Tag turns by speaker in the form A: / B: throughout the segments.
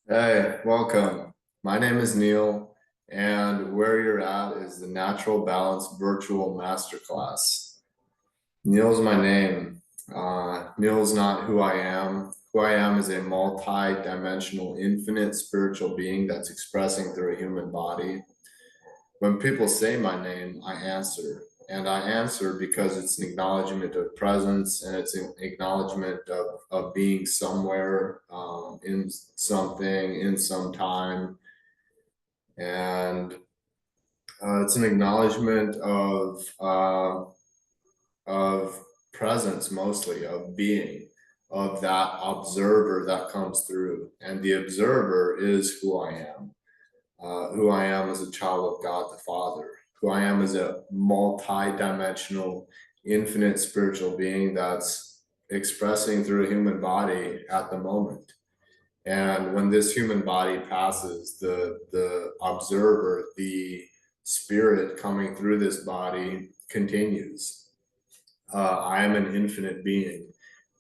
A: Hey, welcome. My name is Neal, and where you're at is the Natural Balance Virtual Masterclass. Neal's my name. Neal's not who I am. Who I am is a multi-dimensional, infinite spiritual being that's expressing through a human body. When people say my name, I answer. And I answer because it's an acknowledgement of presence and it's an acknowledgement of being somewhere in something, in some time. And it's an acknowledgement of presence, mostly of being, of that observer that comes through. And the observer is who I am. Who I am as a child of God the Father, who I am as a multi-dimensional, infinite spiritual being that's expressing through a human body at the moment. And when this human body passes, the observer, the spirit coming through this body continues. I am an infinite being,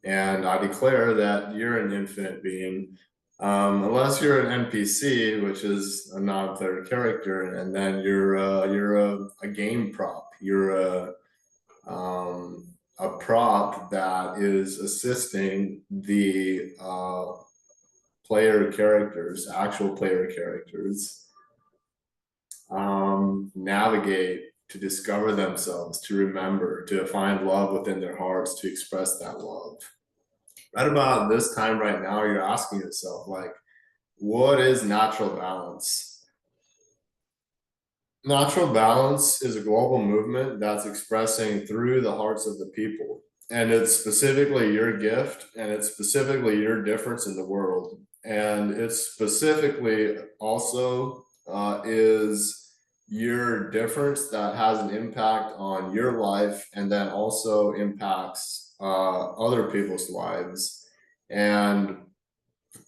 A: and I declare that you're an infinite being, unless you're an NPC, which is a non-player character, and then you're a game prop. You're a prop that is assisting the player characters, actual player characters, navigate to discover themselves, to remember, to find love within their hearts, to express that love. Right about this time right now, you're asking yourself, like, what is natural balance? Natural balance is a global movement that's expressing through the hearts of the people. And it's specifically your gift and it's specifically your difference in the world. And it's specifically also is your difference that has an impact on your life and then also impacts other people's lives. And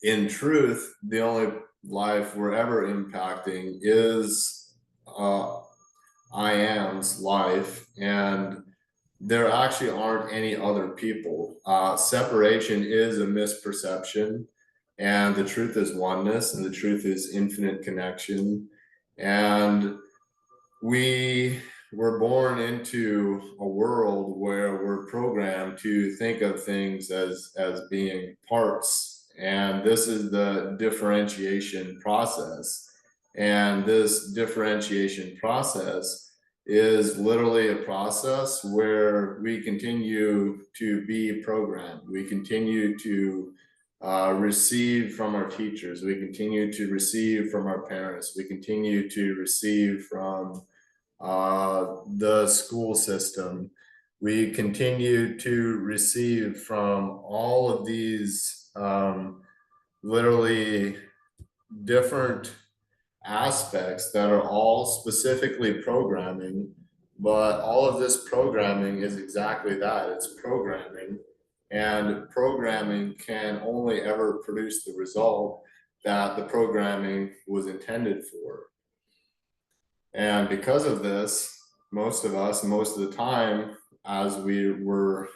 A: in truth, the only life we're ever impacting is I am's life, and there actually aren't any other people. Separation is a misperception, and the truth is oneness, and the truth is infinite connection. And we were born into a world where we're programmed to think of things as being parts, and this is the differentiation process. And this differentiation process is literally a process where we continue to be programmed. We continue to receive from our teachers. We continue to receive from our parents. We continue to receive from the school system. We continue to receive from all of these literally different aspects that are all specifically programming, but all of this programming is exactly that, it's programming. And programming can only ever produce the result that the programming was intended for. And because of this, most of us, most of the time, as we were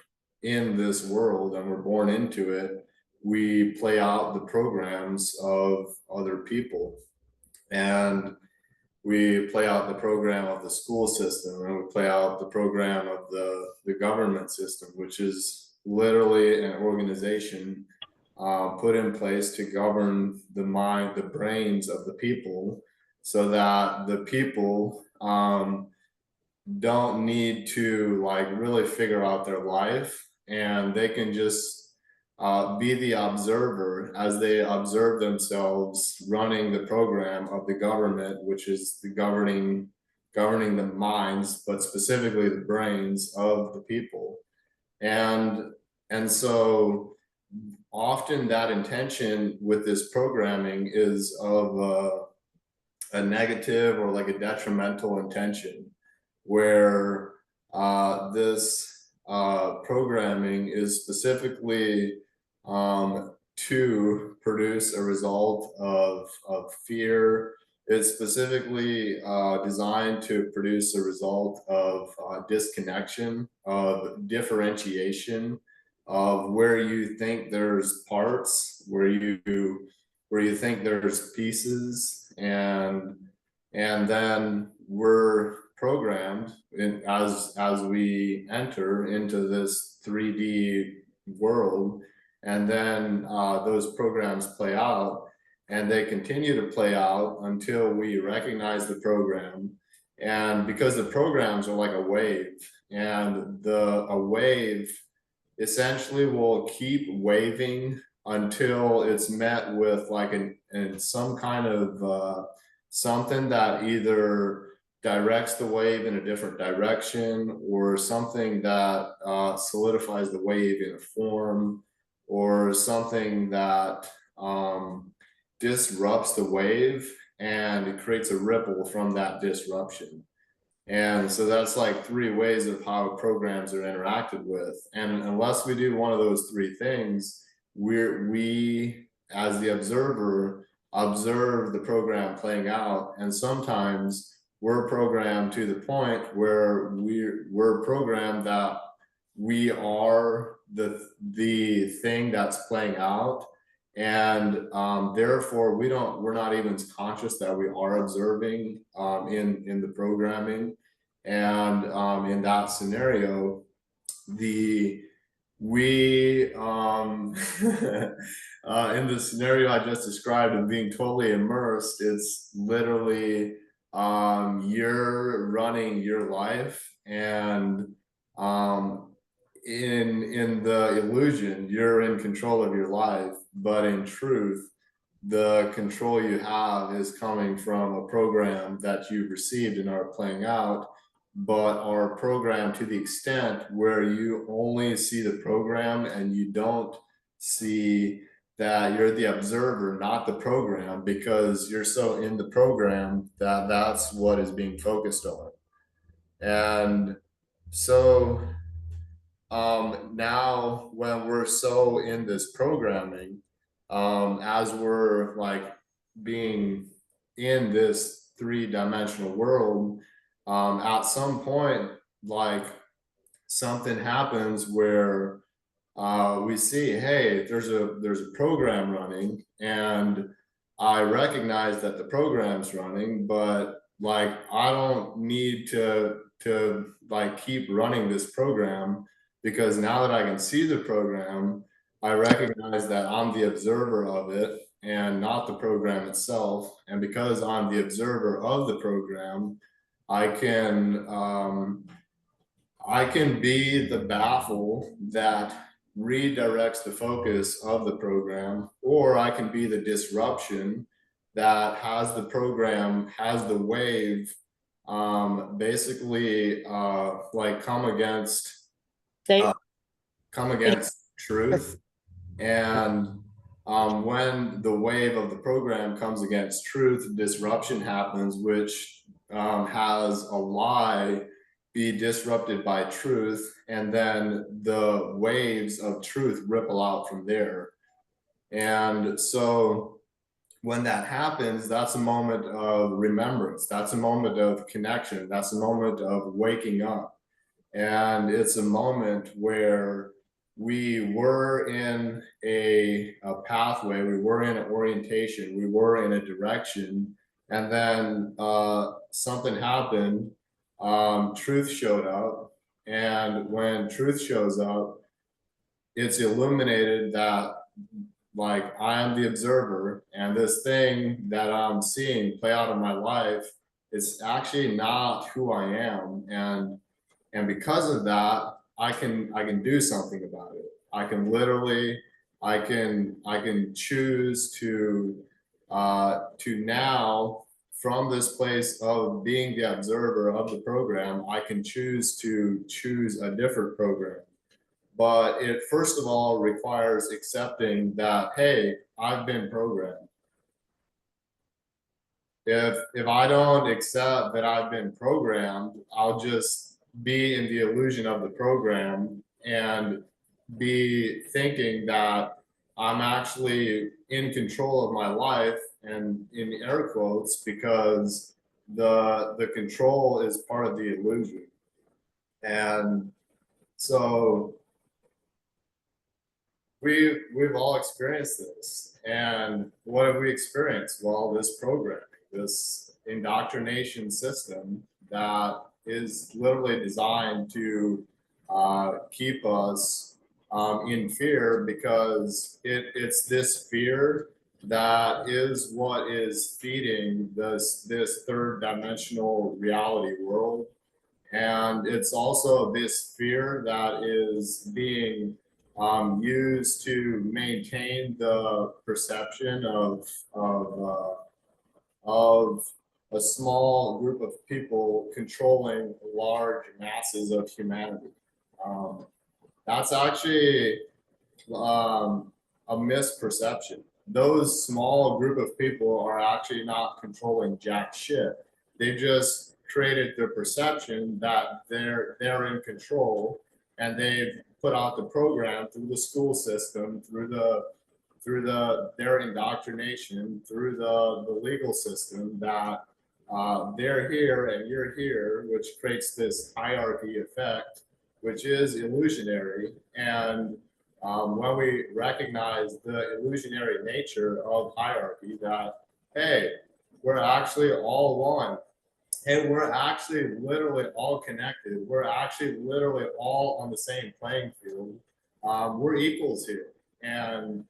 A: in this world and we're born into it, we play out the programs of other people. And we play out the program of the school system, and we play out the program of the government system, which is literally an organization put in place to govern the mind, the brains of the people, so that the people don't need to like really figure out their life, and they can just be the observer as they observe themselves running the program of the government, which is the governing the minds, but specifically the brains of the people. And and so often that intention with this programming is of a negative or like a detrimental intention, where this programming is specifically to produce a result of fear. It's specifically designed to produce a result of disconnection, of differentiation, of where you think there's parts, where you where you think there's pieces, and then we're programmed as we enter into this 3D world, and then those programs play out, and they continue to play out until we recognize the program. And because the programs are like a wave, and a wave essentially will keep waving until it's met with like some kind of something that either directs the wave in a different direction, or something that solidifies the wave in a form, or something that disrupts the wave, and it creates a ripple from that disruption. And so that's like three ways of how programs are interacted with. And unless we do one of those three things, we as the observer observe the program playing out. And sometimes we're programmed to the point where we're programmed that we are the thing that's playing out. And therefore we're not even conscious that we are observing in the programming. And in that scenario, we in the scenario I just described of being totally immersed, it's literally you're running your life, and in the illusion you're in control of your life, but in truth the control you have is coming from a program that you've received and are playing out, but are programmed to the extent where you only see the program and you don't see that you're the observer, not the program, because you're so in the program that that's what is being focused on. And so now when we're so in this programming, as we're like being in this three-dimensional world, at some point, like something happens where we see, hey, there's a program running, and I recognize that the program's running, but like I don't need to like keep running this program, because now that I can see the program, I recognize that I'm the observer of it and not the program itself. And because I'm the observer of the program, I can be the baffle that redirects the focus of the program, or I can be the disruption that has the wave basically like come against truth. And when the wave of the program comes against truth, disruption happens, which has a lie be disrupted by truth, and then the waves of truth ripple out from there. And so when that happens, that's a moment of remembrance, that's a moment of connection, that's a moment of waking up. And it's a moment where we were in a pathway, we were in an orientation, we were in a direction, and then something happened. Truth showed up, and when truth shows up, it's illuminated that like I am the observer, and this thing that I'm seeing play out in my life is actually not who I am. And because of that, I can do something about it. I can literally, I can choose to now, from this place of being the observer of the program, I can choose a different program. But it first of all requires accepting that, hey, I've been programmed. If I don't accept that I've been programmed, I'll just be in the illusion of the program and be thinking that I'm actually in control of my life, and in air quotes, because the control is part of the illusion. And so we've all experienced this. And what have we experienced? Well, this programming, this indoctrination system that is literally designed to keep us in fear, because it's this fear that is what is feeding this third dimensional reality world. And it's also this fear that is being used to maintain the perception of a small group of people controlling large masses of humanity. Um, that's actually a misperception. Those small group of people are actually not controlling jack shit. They just created the perception that they're in control, and they've put out the program through the school system, through their indoctrination, through the legal system, that they're here and you're here, which creates this hierarchy effect, which is illusionary. And when we recognize the illusionary nature of hierarchy, that, hey, we're actually all one. Hey, we're actually literally all connected. We're actually literally all on the same playing field. We're equals here. And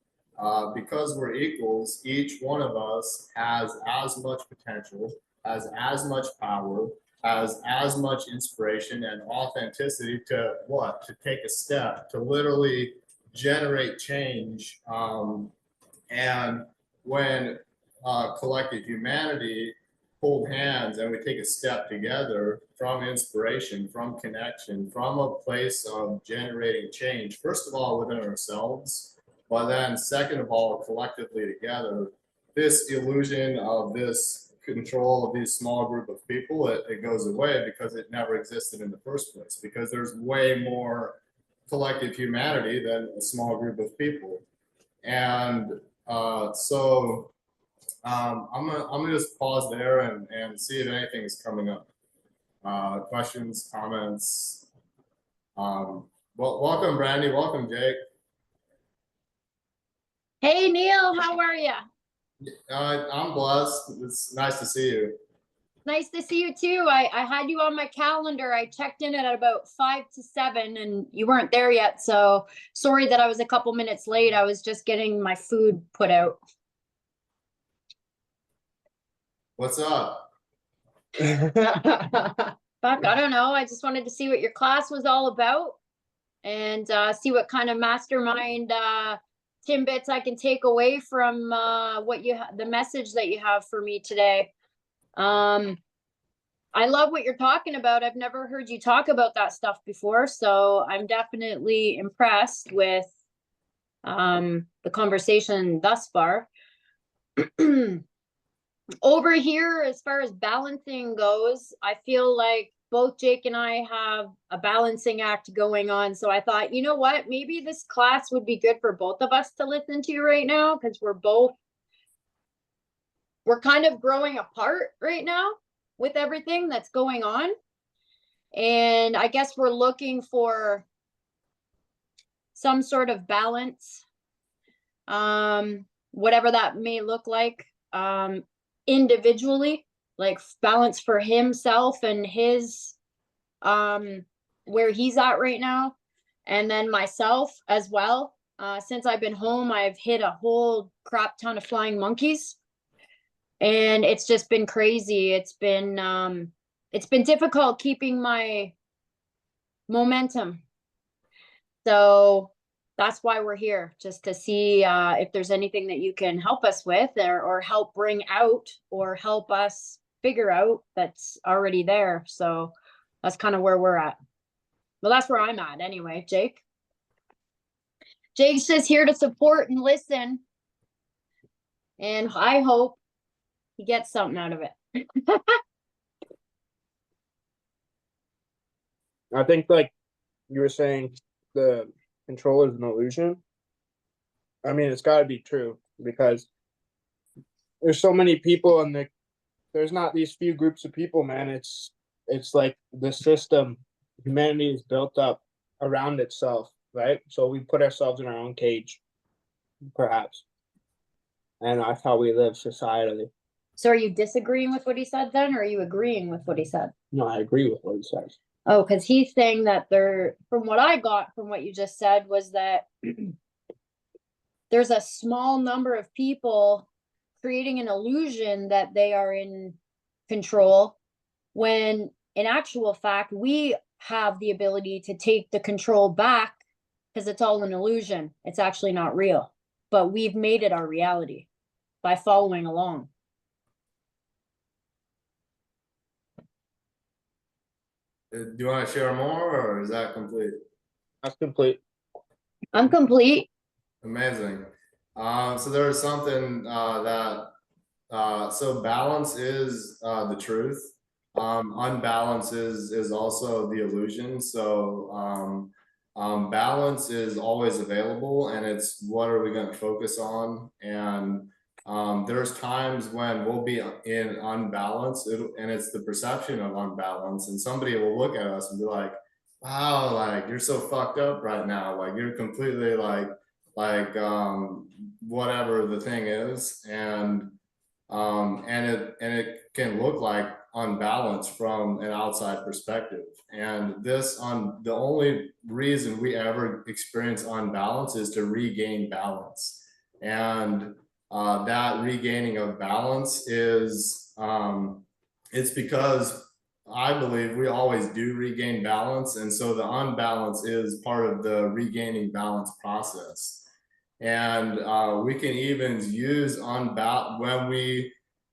A: because we're equals, each one of us has as much potential, has as much power, has as much inspiration and authenticity to what? To take a step, to literally generate change. And when collective humanity hold hands and we take a step together from inspiration, from connection, from a place of generating change, first of all within ourselves, but then second of all collectively together, this illusion of this control of these small group of people, it goes away, because it never existed in the first place, because there's way more collective humanity than a small group of people. And so I'm gonna just pause there and see if anything is coming up. Questions, comments. Well, welcome, Brandy. Welcome, Jake.
B: Hey, Neal, how are you?
A: I'm blessed. It's nice to see you.
B: Nice to see you too. I had you on my calendar. I checked in at about 5 to 7 and you weren't there yet. So sorry that I was a couple minutes late. I was just getting my food put out.
A: What's up?
B: Fuck, I don't know. I just wanted to see what your class was all about and see what kind of mastermind tidbits I can take away from the message that you have for me today. I love what you're talking about. I've never heard you talk about that stuff before, so I'm definitely impressed with the conversation thus far. Over here, as far as balancing goes, I feel like both Jake and I have a balancing act going on. So I thought, you know what, maybe this class would be good for both of us to listen to right now, because we're kind of growing apart right now with everything that's going on. And I guess we're looking for some sort of balance, whatever that may look like, individually, like balance for himself and his where he's at right now, and then myself as well. Since I've been home, I've hit a whole crap ton of flying monkeys, and it's just been crazy. It's been difficult keeping my momentum. So that's why we're here, just to see if there's anything that you can help us with, or help bring out, or help us figure out that's already there. So that's kind of where we're at. Well, that's where I'm at anyway. Jake? Jake's just here to support and listen. And I hope he gets something out of it.
C: I think, like you were saying, the control is an illusion. I mean, it's got to be true, because there's so many people, and there's not these few groups of people, man. It's like the system, humanity is built up around itself, right? So we put ourselves in our own cage, perhaps. And that's how we live societally.
B: So are you disagreeing with what he said then, or are you agreeing with what he said?
C: No, I agree with what he says.
B: Oh, because he's saying that from what I got from what you just said, was that there's a small number of people creating an illusion that they are in control, when in actual fact, we have the ability to take the control back, because it's all an illusion. It's actually not real, but we've made it our reality by following along.
A: Do you want to share more, or is that complete?
C: That's complete.
B: I'm complete.
A: Amazing. So there is something so balance is the truth. Unbalance is also the illusion. So balance is always available, and it's what are we going to focus on? And there's times when we'll be in unbalance, and it's the perception of unbalance, and somebody will look at us and be like, wow, like you're so fucked up right now, like you're completely like whatever the thing is, and it can look like unbalance from an outside perspective. And the only reason we ever experience unbalance is to regain balance. And that regaining of balance is it's because I believe we always do regain balance, and so the unbalance is part of the regaining balance process. And we can even use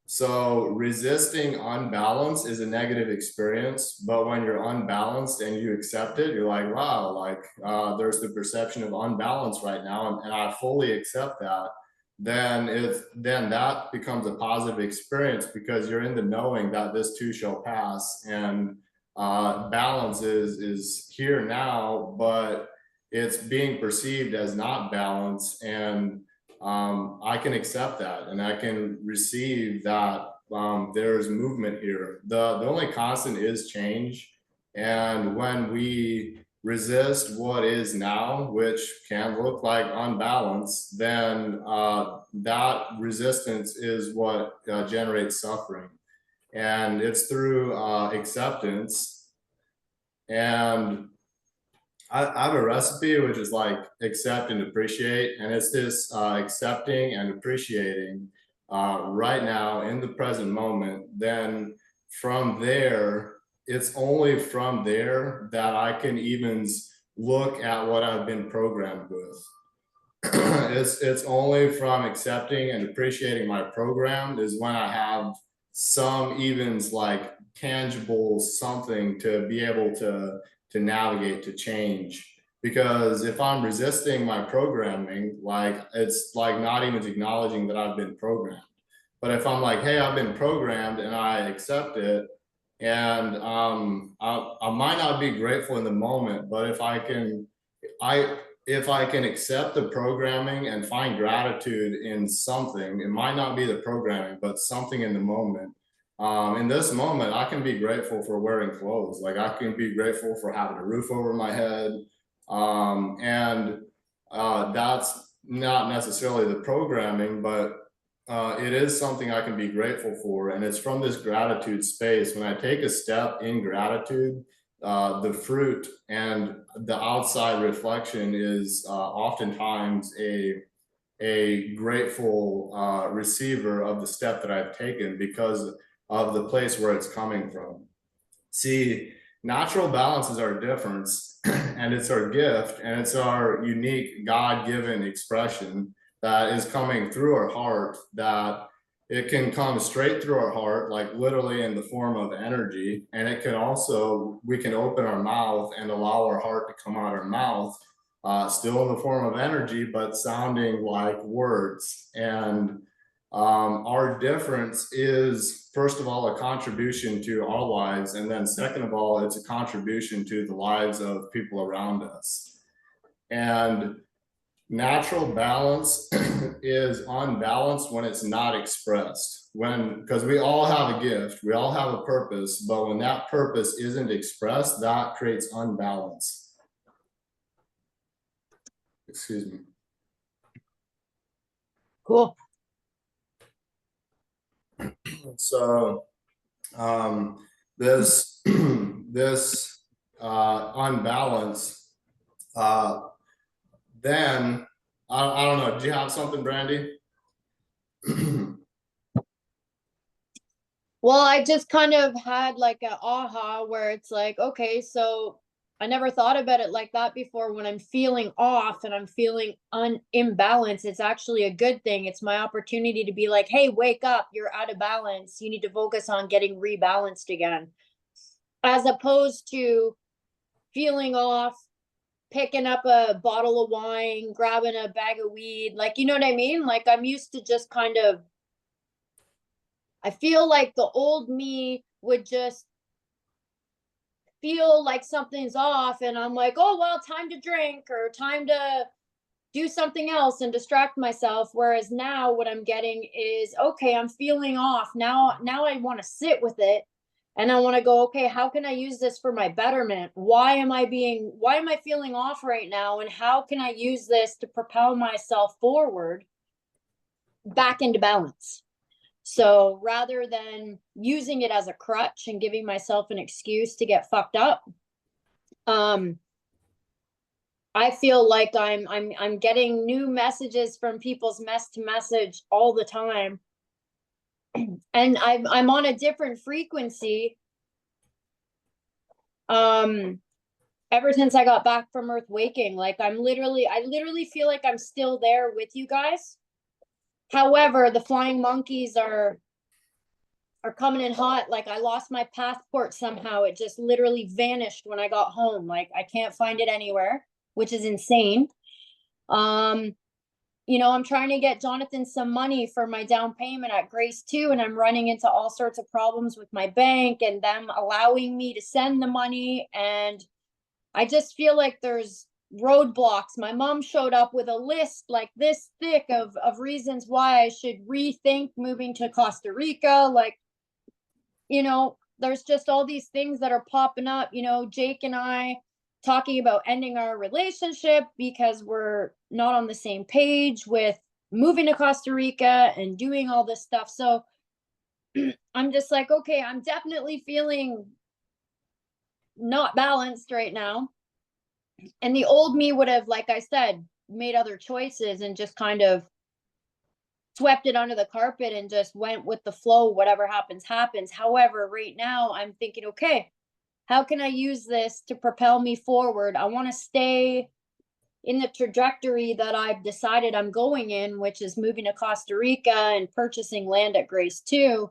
A: so resisting unbalance is a negative experience, but when you're unbalanced and you accept it, you're like, wow, like there's the perception of unbalance right now, and I fully accept that. Then that becomes a positive experience, because you're in the knowing that this too shall pass, and balance is here now, but it's being perceived as not balanced, and I can accept that, and I can receive that there's movement here. The only constant is change, and when we resist what is now, which can look like unbalance, then that resistance is what generates suffering, and it's through acceptance. And I have a recipe which is like accept and appreciate, and it's this accepting and appreciating right now in the present moment. Then from there, it's only from there that I can even look at what I've been programmed with. It's only from accepting and appreciating my program is when I have some evens like tangible something to be able to navigate, to change. Because if I'm resisting my programming, like it's like not even acknowledging that I've been programmed. But if I'm like, hey, I've been programmed and I accept it, and I might not be grateful in the moment, but if I can accept the programming and find gratitude in something, it might not be the programming, but something in the moment. In this moment, I can be grateful for wearing clothes. Like I can be grateful for having a roof over my head. And that's not necessarily the programming, but it is something I can be grateful for. And it's from this gratitude space. When I take a step in gratitude, the fruit and the outside reflection is oftentimes a grateful receiver of the step that I've taken, because of the place where it's coming from. See, natural balance is our difference, and it's our gift, and it's our unique God-given expression that is coming through our heart, that it can come straight through our heart, like literally in the form of energy. And it can also, we can open our mouth and allow our heart to come out our mouth, still in the form of energy, but sounding like words. And our difference is, first of all, a contribution to our lives. And then second of all, it's a contribution to the lives of people around us. And natural balance is unbalanced when it's not expressed. Because we all have a gift, we all have a purpose, but when that purpose isn't expressed, that creates unbalance. Excuse me.
B: Cool.
A: So this this unbalance, then I don't know, do you have something, Brandy?
B: Well, I just kind of had like a aha where it's like, okay, so I never thought about it like that before. When I'm feeling off and I'm feeling imbalanced, it's actually a good thing. It's my opportunity to be like, hey, wake up, you're out of balance. You need to focus on getting rebalanced again. As opposed to feeling off, picking up a bottle of wine, grabbing a bag of weed. Like, you know what I mean? Like, I'm used to just kind of, I feel like the old me would just feel like something's off, and I'm like, oh, well, time to drink or time to do something else and distract myself. Whereas now what I'm getting is, okay, I'm feeling off. Now I want to sit with it, and I want to go, okay, how can I use this for my betterment? Why am I feeling off right now? And how can I use this to propel myself forward back into balance? So rather than using it as a crutch and giving myself an excuse to get fucked up, I feel like I'm getting new messages from people's message all the time. And I'm on a different frequency. Ever since I got back from Earth Waking, like I literally feel like I'm still there with you guys. However, the flying monkeys are coming in hot. Like I lost my passport somehow. It just literally vanished when I got home. Like I can't find it anywhere, which is insane. You know, I'm trying to get Jonathan some money for my down payment at Grace 2, and I'm running into all sorts of problems with my bank and them allowing me to send the money. And I just feel like there's roadblocks. My mom showed up with a list like this thick of reasons why I should rethink moving to Costa Rica. Like, you know, there's just all these things that are popping up. You know, Jake and I talking about ending our relationship because we're not on the same page with moving to Costa Rica and doing all this stuff. So I'm just like, okay, I'm definitely feeling not balanced right now. And the old me would have, like I said, made other choices and just kind of swept it under the carpet and just went with the flow. Whatever happens, happens. However, right now I'm thinking, okay, how can I use this to propel me forward? I want to stay in the trajectory that I've decided I'm going in, which is moving to Costa Rica and purchasing land at Grace 2.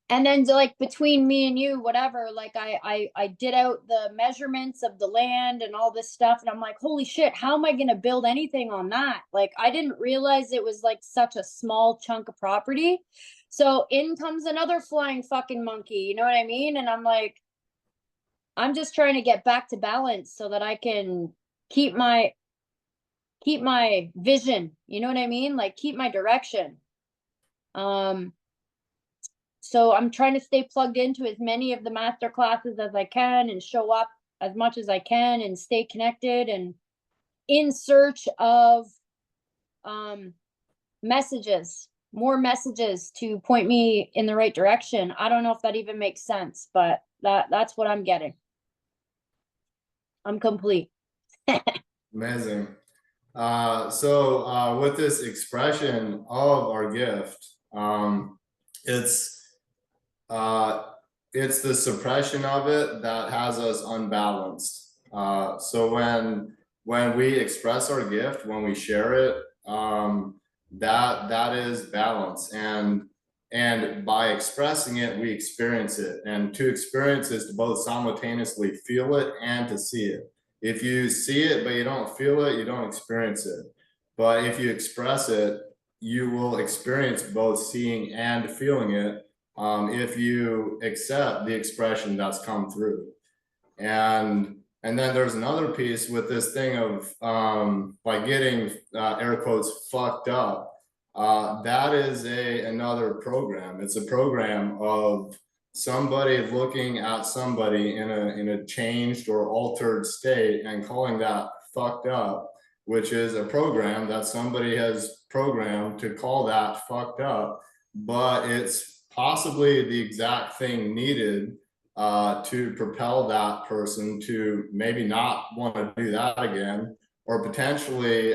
B: And then like between me and you, whatever, like I did out the measurements of the land and all this stuff. And I'm like, holy shit, how am I going to build anything on that? Like, I didn't realize it was like such a small chunk of property. So in comes another flying fucking monkey. You know what I mean? And I'm like, I'm just trying to get back to balance so that I can keep my vision. You know what I mean? Like keep my direction. So I'm trying to stay plugged into as many of the master classes as I can and show up as much as I can and stay connected and in search of messages, more messages to point me in the right direction. I don't know if that even makes sense, but that's what I'm getting. I'm complete.
A: Amazing. So with this expression of our gift, it's the suppression of it that has us unbalanced. So when we express our gift, when we share it, that is balance, and by expressing it, we experience it. And to experience is to both simultaneously feel it and to see it. If you see it but you don't feel it, you don't experience it. But if you express it, you will experience both seeing and feeling it, if you accept the expression that's come through. And then there's another piece with this thing of like getting air quotes fucked up. That is another program. It's a program of somebody looking at somebody in a changed or altered state and calling that fucked up, which is a program that somebody has programmed to call that fucked up, but it's possibly the exact thing needed to propel that person to maybe not want to do that again, or potentially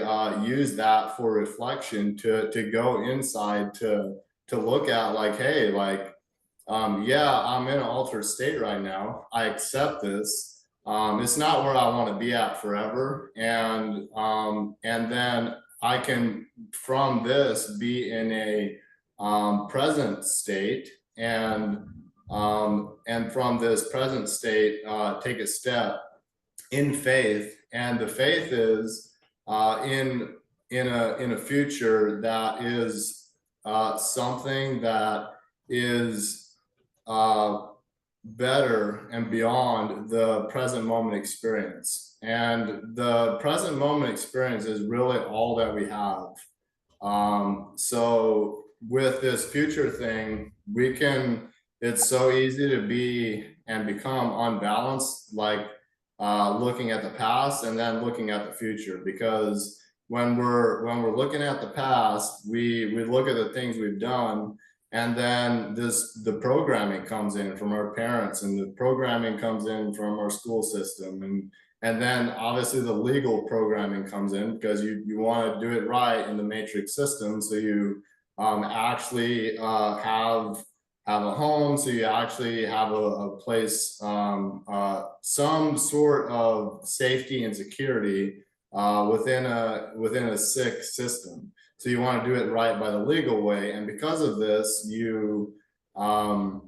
A: use that for reflection to go inside to look at like, hey, like, yeah, I'm in an altered state right now. I accept this. It's not where I want to be at forever. And then I can, from this, be in a present state, and from this present state, take a step in faith. And the faith is in a future that is something that is better and beyond the present moment experience. And the present moment experience is really all that we have. So with this future thing, it's so easy to be and become unbalanced, like looking at the past and then looking at the future. Because when we're looking at the past, we look at the things we've done, and then the programming comes in from our parents, and the programming comes in from our school system, and then obviously the legal programming comes in, because you want to do it right in the matrix system. So you actually have a home, so you actually have a place, some sort of safety and security within a sick system. So you want to do it right by the legal way, and because of this, you follow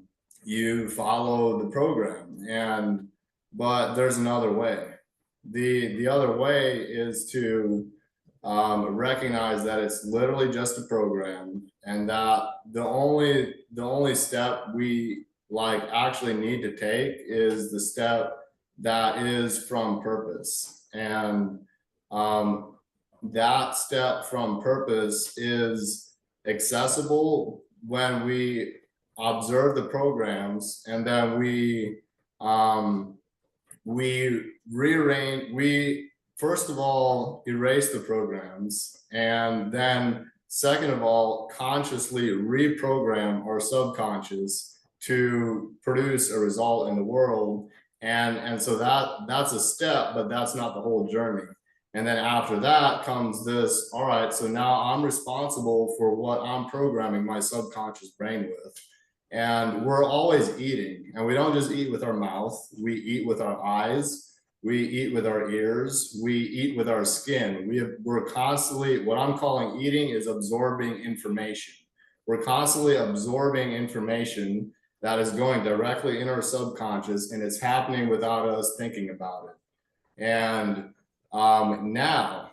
A: the program. But there's another way. The other way is to recognize that it's literally just a program, and that the only step we actually need to take is the step that is from purpose. And that step from purpose is accessible when we observe the programs, and then we first of all erase the programs, and then second of all consciously reprogram our subconscious to produce a result in the world. And so that's a step, but that's not the whole journey. And then after that comes this, all right, so now I'm responsible for what I'm programming my subconscious brain with. And we're always eating, and we don't just eat with our mouth, we eat with our eyes, we eat with our ears, we eat with our skin. We're constantly, what I'm calling eating is absorbing information. We're constantly absorbing information that is going directly in our subconscious, and it's happening without us thinking about it. And now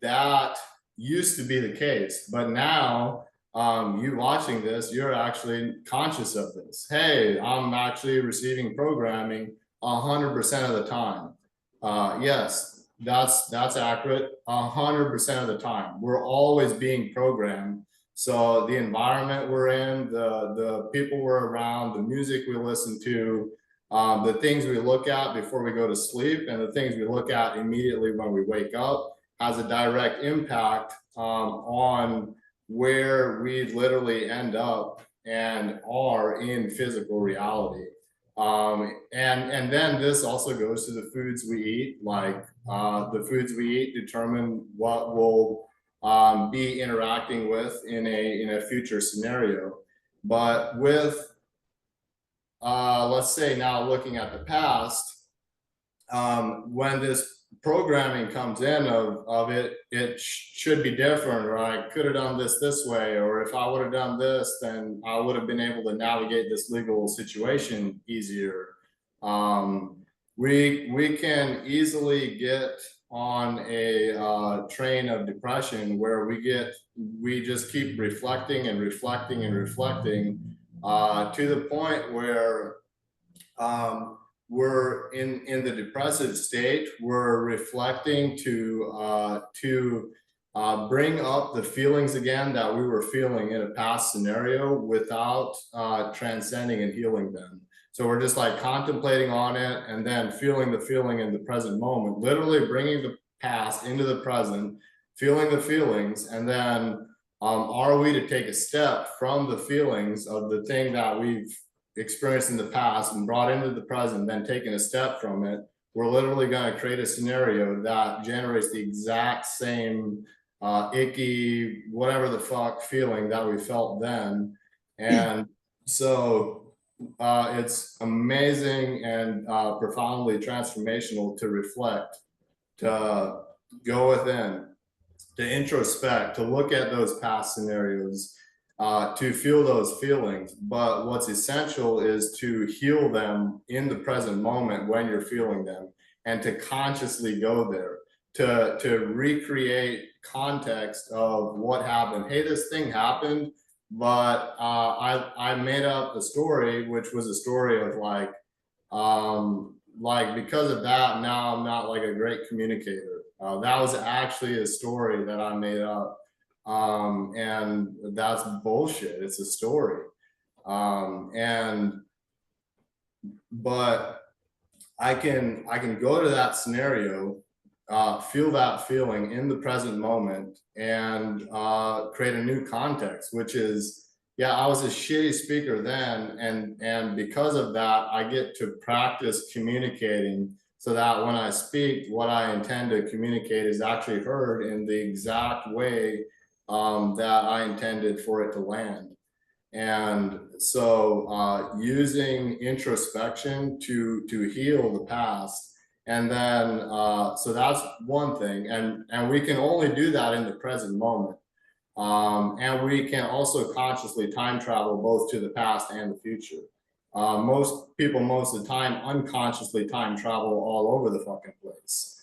A: that used to be the case, but now you watching this, you're actually conscious of this. Hey, I'm actually receiving programming 100% of the time. Yes, that's accurate. 100% of the time, we're always being programmed. So the environment we're in, the people we're around, the music we listen to, the things we look at before we go to sleep, and the things we look at immediately when we wake up has a direct impact on where we literally end up and are in physical reality. And then this also goes to the foods we eat. Like the foods we eat determine what we'll be interacting with in a future scenario. But with let's say now looking at the past, when this programming comes in of it should be different, or I could have done this way, or if I would have done this, then I would have been able to navigate this legal situation easier. We can easily get on a train of depression where we just keep reflecting and reflecting and reflecting to the point where we're in the depressive state. We're reflecting to bring up the feelings again that we were feeling in a past scenario without transcending and healing them. So we're just like contemplating on it and then feeling the feeling in the present moment, literally bringing past into the present, feeling the feelings, and then are we to take a step from the feelings of the thing that we've experienced in the past and brought into the present, then taking a step from it, we're literally going to create a scenario that generates the exact same icky, whatever the fuck feeling that we felt then. And so it's amazing and profoundly transformational to reflect, to go within, to introspect, to look at those past scenarios, to feel those feelings. But what's essential is to heal them in the present moment when you're feeling them, and to consciously go there, to recreate context of what happened. Hey, this thing happened, but I made up a story, which was a story of like because of that, now I'm not like a great communicator. That was actually a story that I made up. And that's bullshit. It's a story. But I can go to that scenario, feel that feeling in the present moment, and create a new context, which is, yeah, I was a shitty speaker then, and because of that, I get to practice communicating so that when I speak, what I intend to communicate is actually heard in the exact way that I intended for it to land. And so using introspection to heal the past. And then so that's one thing, and we can only do that in the present moment. And we can also consciously time travel both to the past and the future. Most people, most of the time, unconsciously time travel all over the fucking place,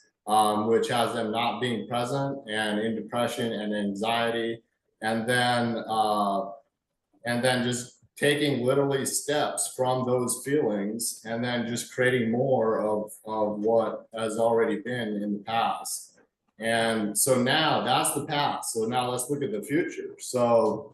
A: which has them not being present and in depression and anxiety, and then just taking literally steps from those feelings, and then just creating more of what has already been in the past. And so now that's the past. So now let's look at the future. So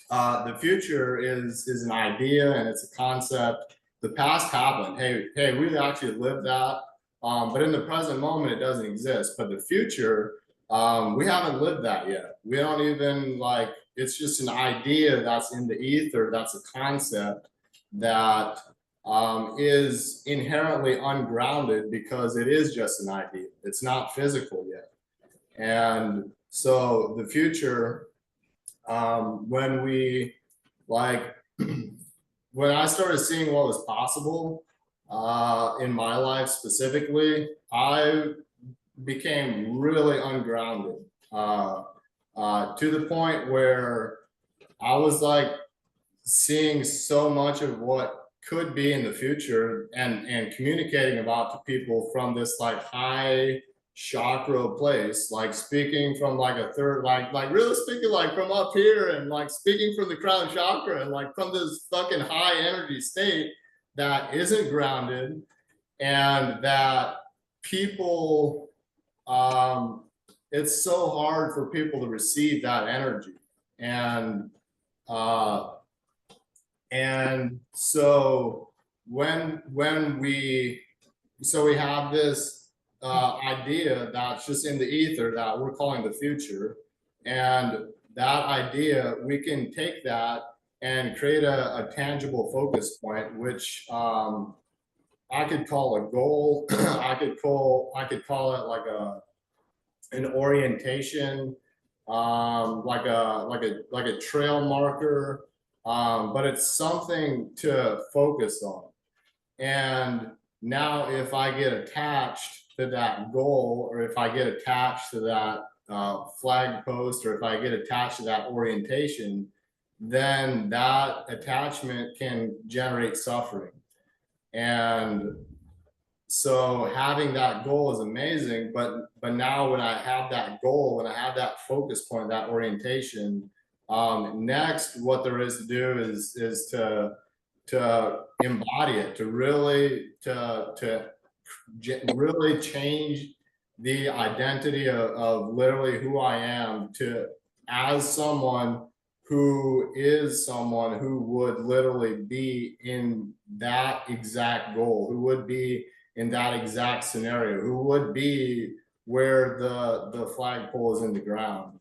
A: the future is an idea, and it's a concept. The past happened. Hey, we actually lived that. But in the present moment, it doesn't exist. But the future, we haven't lived that yet. We don't even it's just an idea that's in the ether. That's a concept that is inherently ungrounded because it is just an idea. It's not physical yet. And so the future, when we when I started seeing what was possible in my life specifically, I became really ungrounded to the point where I was seeing so much of what could be in the future and communicating about to people from this high chakra place, speaking from a third, really speaking from up here, and speaking from the crown chakra, and from this fucking high energy state that isn't grounded, and that people, it's so hard for people to receive that energy. And so when we have this idea that's just in the ether that we're calling the future, and that idea, we can take that and create a tangible focus point, which I could call a goal. I could call it an orientation, like a trail marker, but it's something to focus on. And now if I get attached to that goal, or if I get attached to that flag post, or if I get attached to that orientation, then that attachment can generate suffering. And so having that goal is amazing, but now when I have that goal, when I have that focus point, that orientation, next what there is to do is to embody it, to really really change the identity of literally who I am, as someone who is someone who would literally be in that exact goal, who would be in that exact scenario, who would be where the flagpole is in the ground.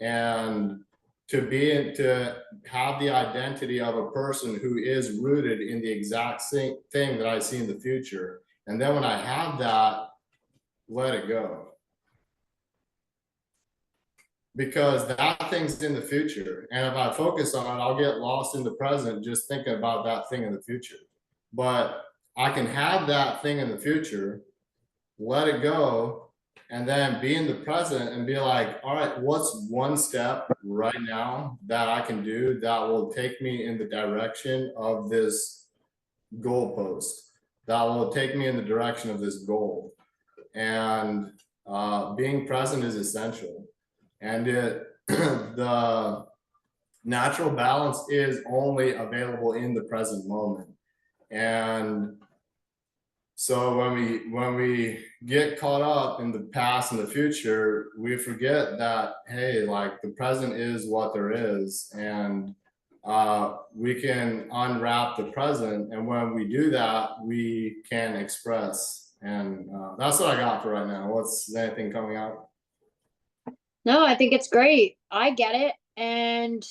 A: And to have the identity of a person who is rooted in the exact same thing that I see in the future. And then when I have that, let it go. Because that thing's in the future. And if I focus on it, I'll get lost in the present just thinking about that thing in the future. But I can have that thing in the future, let it go, and then be in the present and be like, all right, what's one step right now that I can do that will take me in the direction of this goalpost, that will take me in the direction of this goal? And being present is essential. And the natural balance is only available in the present moment. And so when we get caught up in the past and the future, we forget that, hey, like the present is what there is, and we can unwrap the present. And when we do that, we can express. And that's what I got for right now. Is anything coming out?
B: No, I think it's great. I get it. And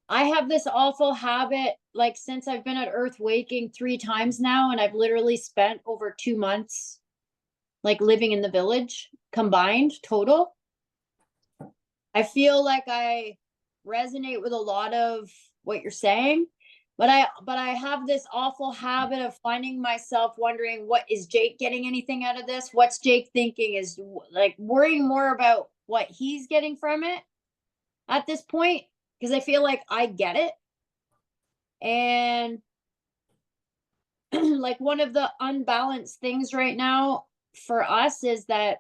B: I have this awful habit, like since I've been at Earth Waking 3 times now, and I've literally spent over 2 months like living in the village combined total. I feel like I resonate with a lot of what you're saying, but I have this awful habit of finding myself wondering, what is Jake getting anything out of this? What's Jake thinking? Is like worrying more about what he's getting from it at this point, because I feel like I get it. And like one of the unbalanced things right now for us is that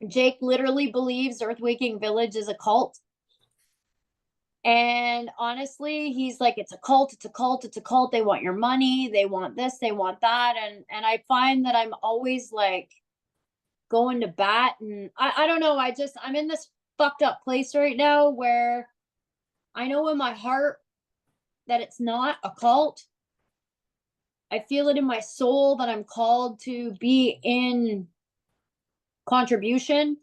B: Jake literally believes Earth Waking Village is a cult. And honestly, he's like, it's a cult, it's a cult, it's a cult. They want your money, they want this, they want that. And I find that I'm always like going to bat. And I don't know, I'm in this fucked up place right now where I know in my heart that it's not a cult. I feel it in my soul that I'm called to be in contribution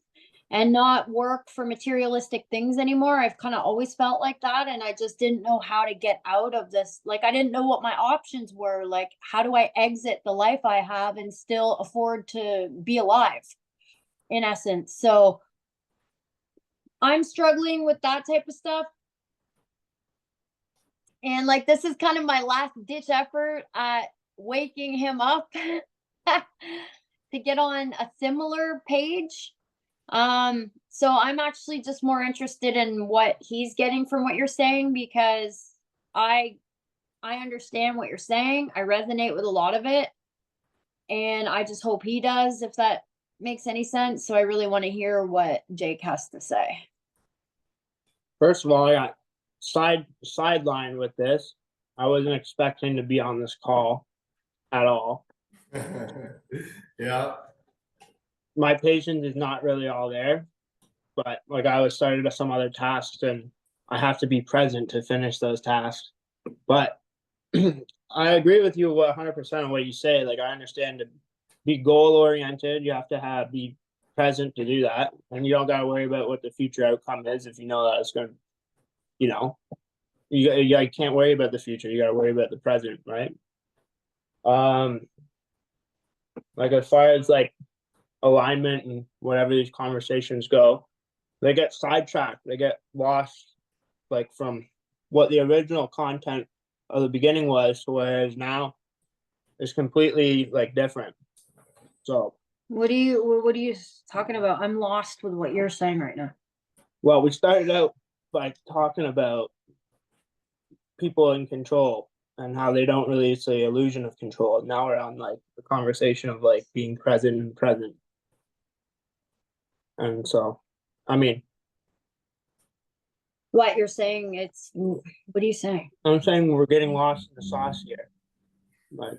B: and not work for materialistic things anymore. I've kind of always felt like that, and I just didn't know how to get out of this. Like, I didn't know what my options were. Like, how do I exit the life I have and still afford to be alive, in essence? So I'm struggling with that type of stuff. And like, this is kind of my last ditch effort at waking him up to get on a similar page. So I'm actually just more interested in what he's getting from what you're saying, because I understand what you're saying. I resonate with a lot of it, and I just hope he does, if that makes any sense. So I really want to hear what Jake has to say.
C: First of all, I got sidelined with this. I wasn't expecting to be on this call at all.
A: Yeah.
C: My patience is not really all there, but like I was started with some other tasks and I have to be present to finish those tasks. But I agree with you 100% on what you say. Like, I understand to be goal oriented, you have to be present to do that, and you don't got to worry about what the future outcome is if you know that it's going to, you can't worry about the future. You got to worry about the present, right? Like, as far as like alignment and whatever these conversations go, they get sidetracked, they get lost, like from what the original content of the beginning was to whereas now is completely like different. So
B: What are you talking about? I'm lost with what you're saying right now.
C: well, we started out by talking about people in control and how they don't really, it's the illusion of control. And now we're on like the conversation of like being present and present. And so, I mean,
B: What you're saying, what are you saying?
C: I'm saying we're getting lost in the sauce here. Like,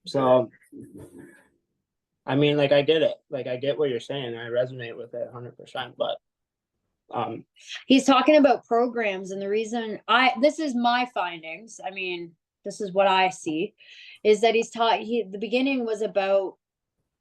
C: so, I mean, like, I get it. Like, I get what you're saying. I resonate with it 100%. But
B: he's talking about programs, and the reason this is my findings. I mean, this is what I see, is that the beginning was about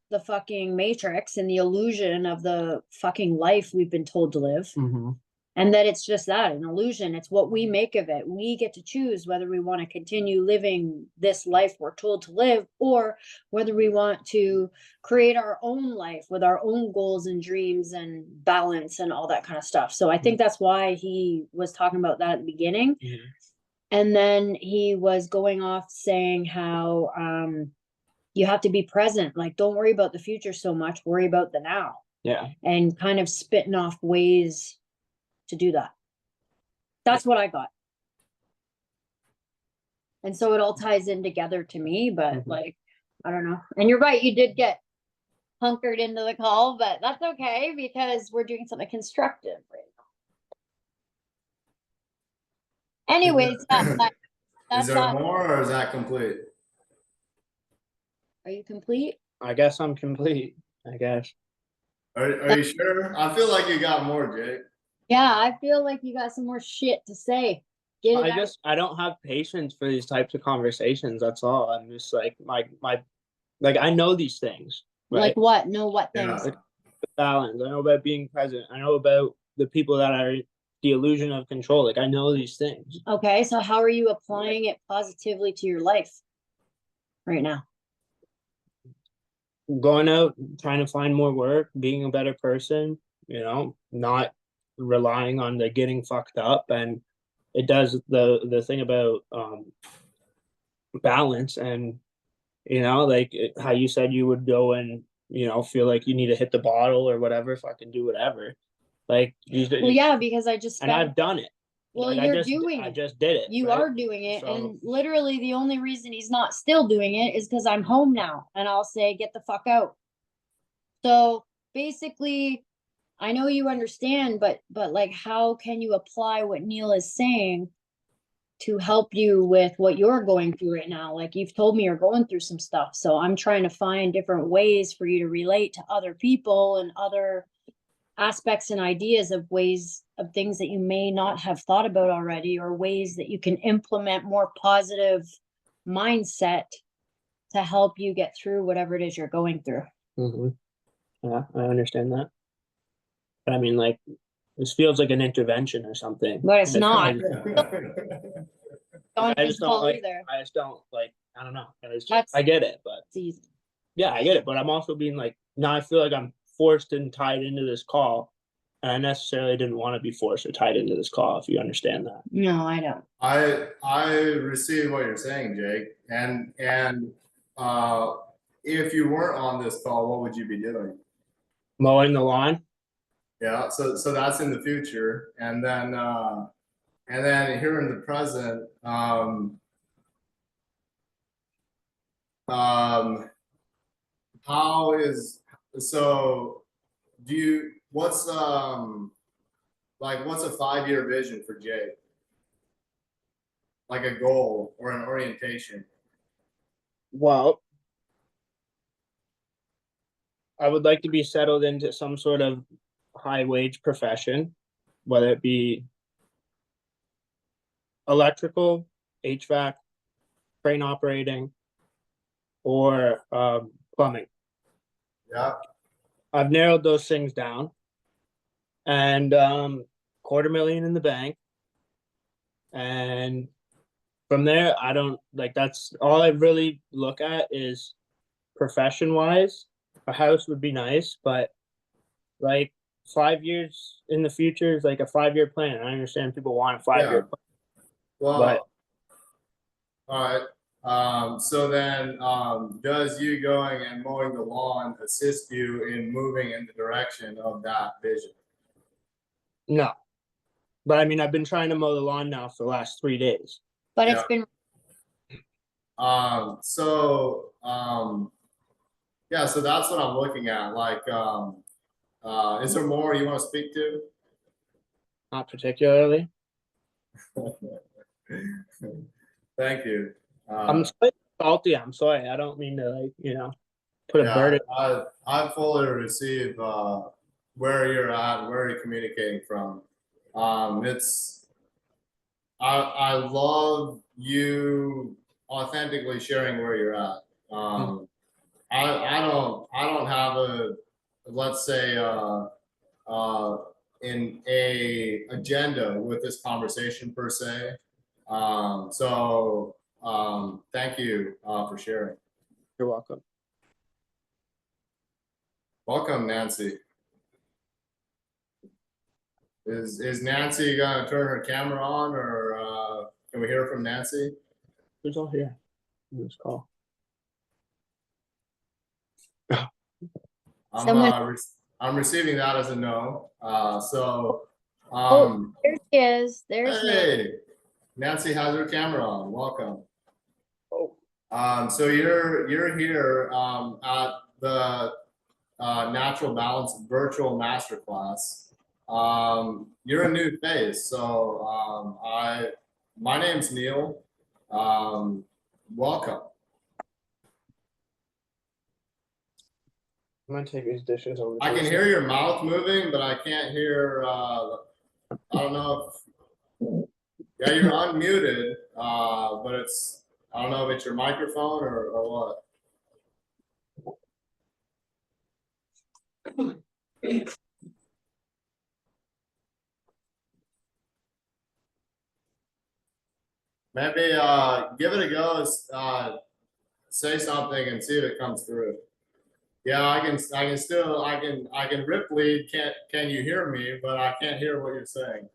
B: the fucking matrix and the illusion of the fucking life we've been told to live.
C: Mm-hmm.
B: And that it's just that, an illusion. It's what we make of it. We get to choose whether we want to continue living this life we're told to live, or whether we want to create our own life with our own goals and dreams and balance and all that kind of stuff. So I think that's why he was talking about that at the beginning.
C: Mm-hmm.
B: And then he was going off saying how you have to be present. Like, don't worry about the future so much, worry about the now.
C: Yeah.
B: And kind of spitting off ways to do that. That's what I got. And so it all ties in together to me, but like, I don't know. And you're right, you did get hunkered into the call, but that's okay because we're doing something constructive right now. Anyways,
A: Is
B: that's
A: there more, or is that complete?
B: Are you complete?
C: I guess I'm complete. I guess.
A: Are you sure? I feel like you got more, Jake.
B: Yeah, I feel like you got some more shit to say. Get it out.
C: I don't have patience for these types of conversations. That's all. I'm just like like I know these things. Right?
B: Like what? No, what things?
A: Yeah.
C: Like balance. I know about being present. I know about the people that are the illusion of control. Like I know these things.
B: Okay, so how are you applying it positively to your life right now?
C: Going out, trying to find more work, being a better person, you know, not relying on the getting fucked up. And it does the thing about balance, and you know, like how you said you would go and, you know, feel like you need to hit the bottle or whatever, fucking do whatever. Like
B: Well, yeah, because I just
C: and I've done it.
B: Well,
C: like,
B: you're
C: I
B: doing it.
C: just did it.
B: You
C: right?
B: are doing it.
C: So-
B: And literally the only reason he's not still doing it is because I'm home now and I'll say, get the fuck out. So basically, I know you understand, but like, how can you apply what Neal is saying to help you with what you're going through right now? Like, you've told me you're going through some stuff. So I'm trying to find different ways for you to relate to other people and other aspects and ideas of ways of things that you may not have thought about already, or ways that you can implement more positive mindset to help you get through whatever it is you're going through.
C: Yeah, I understand that. But I mean, like, this feels like an intervention or something.
B: But it's not.
C: I just don't like.
B: either.
C: I just don't like. I don't know.
B: That's
C: I get it, but
B: it's easy.
C: yeah, I get it. But I'm also being like, now I feel like I'm forced and tied into this call, and I necessarily didn't want to be forced or tied into this call. If you understand that.
B: No, I don't.
A: I receive what you're saying, Jake. And if you weren't on this call, what would you be doing?
C: Mowing the lawn.
A: Yeah, so that's in the future, and then here in the present, how is so? Do you what's what's a 5-year vision for Jake? Like a goal or an orientation?
C: Well, I would like to be settled into some sort of high wage profession, whether it be electrical, HVAC, crane operating, or plumbing.
A: Yeah.
C: I've narrowed those things down, and $250,000 in the bank, and from there, I don't like. That's all I really look at is profession wise. A house would be nice, but like 5 years in the future is like a 5-year plan. I understand people want a 5-year plan.
A: Well,
C: But
A: all right. So then, does you going and mowing the lawn assist you in moving in the direction of that vision?
C: no. But I mean, I've been trying to mow the lawn now for the last 3 days.
B: But
A: Yeah.
B: it's been
A: Yeah, so that's what I'm looking at. Like, is there more you want to speak to?
C: Not particularly.
A: Thank you.
C: I'm salty. I'm sorry. I don't mean to, like, you know, put a burden.
A: I fully receive where you're at, where you're communicating from. I love you authentically sharing where you're at. I don't have a, let's say, in a agenda with this conversation per se. Thank you for sharing.
C: You're welcome.
A: Welcome, Nancy. Is Nancy gonna turn her camera on, or can we hear from Nancy?
C: Who's all here in this call?
A: I'm receiving that as a no.
B: Oh, there she is. There's Nancy.
A: Hey, Nancy has her camera on. Welcome.
C: Oh,
A: So you're here at the Natural Balance Virtual Masterclass. You're a new face, so my name's Neal. Welcome.
C: I'm gonna take these dishes over.
A: I can hear your mouth moving, but I can't hear. I don't know if. Yeah, you're unmuted, but it's. I don't know if it's your microphone or what. Maybe give it a go. Say something and see if it comes through. Yeah, I can rip lead. Can you hear me? But I can't hear what you're saying.